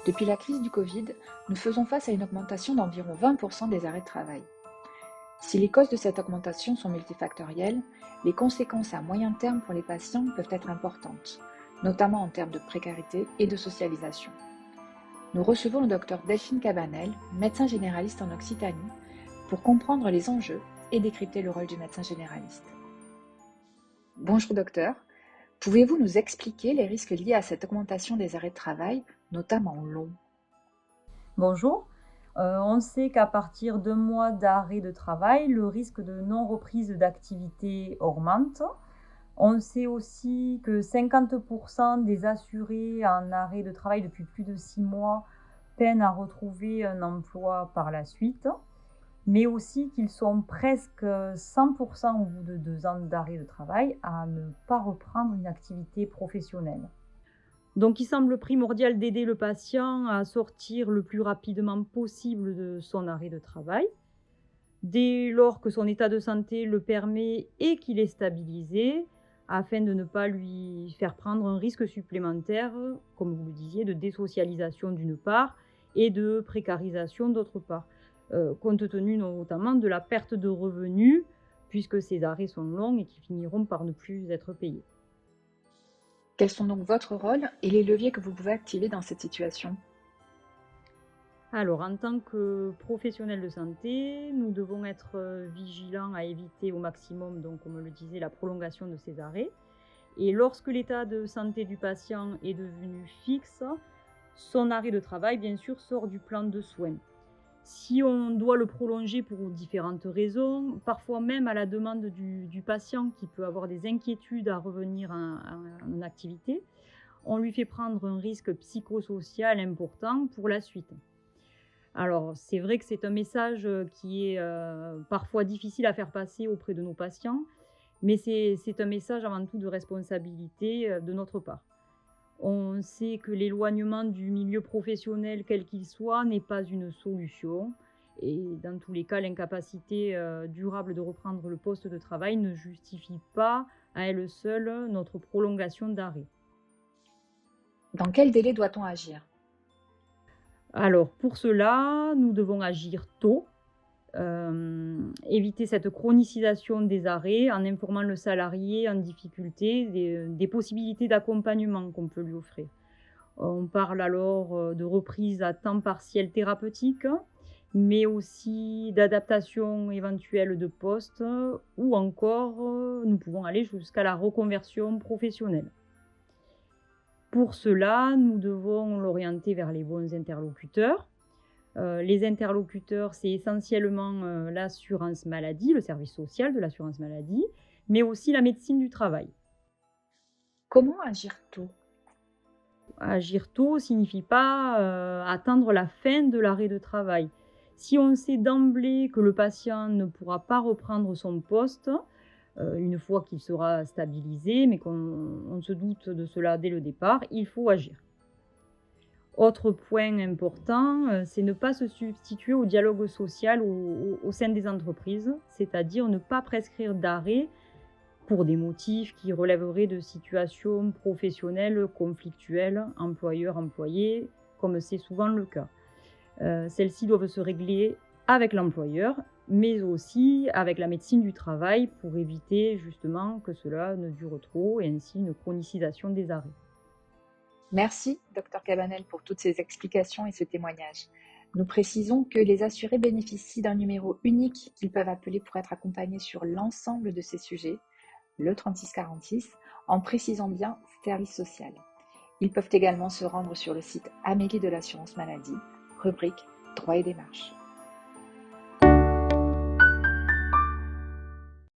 Depuis la crise du Covid, nous faisons face à une augmentation d'environ 20% des arrêts de travail. Si les causes de cette augmentation sont multifactorielles, les conséquences à moyen terme pour les patients peuvent être importantes, notamment en termes de précarité et de socialisation. Nous recevons le docteur Delphine Cabanel, médecin généraliste en Occitanie, pour comprendre les enjeux et décrypter le rôle du médecin généraliste. Bonjour docteur, pouvez-vous nous expliquer les risques liés à cette augmentation des arrêts de travail, notamment longs? Bonjour. On sait qu'à partir d'un mois d'arrêt de travail, le risque de non-reprise d'activité augmente. On sait aussi que 50% des assurés en arrêt de travail depuis plus de 6 mois peinent à retrouver un emploi par la suite, mais aussi qu'ils sont presque 100% au bout de 2 ans d'arrêt de travail à ne pas reprendre une activité professionnelle. Donc il semble primordial d'aider le patient à sortir le plus rapidement possible de son arrêt de travail, dès lors que son état de santé le permet et qu'il est stabilisé, afin de ne pas lui faire prendre un risque supplémentaire, comme vous le disiez, de désocialisation d'une part et de précarisation d'autre part, compte tenu notamment de la perte de revenus, puisque ces arrêts sont longs et qui finiront par ne plus être payés. Quels sont donc votre rôle et les leviers que vous pouvez activer dans cette situation? Alors, en tant que professionnels de santé, nous devons être vigilants à éviter au maximum, donc, comme le disait, la prolongation de ces arrêts. Et lorsque l'état de santé du patient est devenu fixe, son arrêt de travail, bien sûr, sort du plan de soins. Si on doit le prolonger pour différentes raisons, parfois même à la demande du patient qui peut avoir des inquiétudes à revenir en activité, on lui fait prendre un risque psychosocial important pour la suite. Alors, c'est vrai que c'est un message, qui est, parfois difficile à faire passer auprès de nos patients, mais c'est un message avant tout de responsabilité, de notre part. On sait que l'éloignement du milieu professionnel, quel qu'il soit, n'est pas une solution et dans tous les cas, l'incapacité, durable de reprendre le poste de travail ne justifie pas à elle seule notre prolongation d'arrêt. Dans quel délai doit-on agir? Alors pour cela, nous devons agir tôt. Éviter cette chronicisation des arrêts en informant le salarié en difficulté des possibilités d'accompagnement qu'on peut lui offrir. On parle alors, de reprise à temps partiel thérapeutique, mais aussi d'adaptation éventuelle de poste, ou encore, nous pouvons aller jusqu'à la reconversion professionnelle. Pour cela, nous devons l'orienter vers les bons interlocuteurs. Les interlocuteurs, c'est essentiellement, l'assurance maladie, le service social de l'assurance maladie, mais aussi la médecine du travail. Comment agir tôt? Agir tôt signifie pas, attendre la fin de l'arrêt de travail. Si on sait d'emblée que le patient ne pourra pas reprendre son poste, une fois qu'il sera stabilisé, mais qu'on se doute de cela dès le départ, il faut agir. Autre point important, c'est ne pas se substituer au dialogue social au sein des entreprises, c'est-à-dire ne pas prescrire d'arrêt pour des motifs qui relèveraient de situations professionnelles conflictuelles, employeur-employé, comme c'est souvent le cas. Celles-ci doivent se régler avec l'employeur, mais aussi avec la médecine du travail pour éviter justement que cela ne dure trop et ainsi une chronicisation des arrêts. Merci, docteur Cabanel, pour toutes ces explications et ce témoignage. Nous précisons que les assurés bénéficient d'un numéro unique qu'ils peuvent appeler pour être accompagnés sur l'ensemble de ces sujets, le 3646, en précisant bien service social. Ils peuvent également se rendre sur le site Amélie de l'assurance maladie, rubrique droits et démarches.